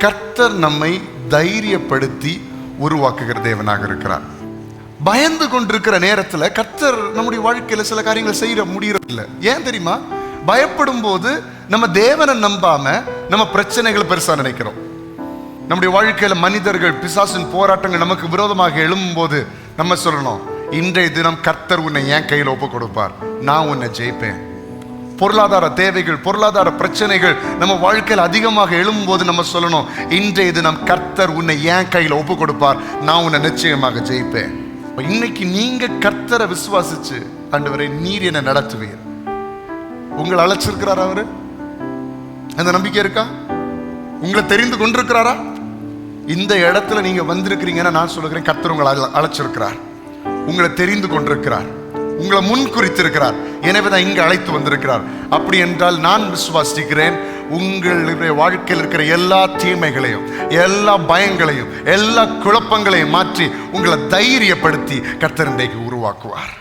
கர்த்தர் நம்மை தைரியப்படுத்தி உருவாக்குகிற தேவனாக இருக்கிறார். பயந்து கொண்டிருக்கிற நேரத்துல கர்த்தர் நம்முடைய வாழ்க்கையில சில காரியங்களை செய்ய முடியறதில்லை. ஏன் தெரியுமா? பயப்படும் போது நம்ம தேவனை நம்பாம நம்ம பிரச்சனைகளை பெருசா நினைக்கிறோம். நம்முடைய வாழ்க்கையில மனிதர்கள், பிசாசின் போராட்டங்கள் நமக்கு விரோதமாக எழும்பும் போது நம்ம சொல்லணும், இன்றைய தினம் கர்த்தர் உன்னை என் கையில் ஒப்பு கொடுப்பார், நான் உன்னை ஜெயிப்பேன். பொருளாதார தேவைகள், பொருளாதார பிரச்சனைகள் நம்ம வாழ்க்கையில் அதிகமாக எழும்போது நம்ம சொல்லணும், இன்றைய தினம் கர்த்தர் உன்னை என் கையில் ஒப்பு கொடுப்பார், நான் உன்னை நிச்சயமாக ஜெயிப்பேன். இன்னைக்கு நீங்க கர்த்தரை விசுவாசிச்சு, ஆண்டவரே நீர் என்ன நடத்துவீர், உங்களை அழைச்சிருக்கிறாரா? அவரு அந்த நம்பிக்கை இருக்கா? உங்களை தெரிந்து கொண்டிருக்கிறாரா? இந்த இடத்துல நீங்க வந்திருக்கிறீங்கன்னா நான் சொல்லுகிறேன், கர்த்தர் உங்களை அழைச்சிருக்கிறார், உங்களை தெரிந்து கொண்டிருக்கிறார், உங்களை முன் குறித்திருக்கிறார். எனவேதான் இங்கு அழைத்து வந்திருக்கிறார். அப்படி என்றால் நான் விசுவாசிக்கிறேன், உங்களுடைய வாழ்க்கையில் இருக்கிற எல்லா தீமைகளையும், எல்லா பயங்களையும், எல்லா குழப்பங்களையும் மாற்றி உங்களை தைரியப்படுத்தி கர்த்தர் இன்றைக்கு உருவாக்குவார்.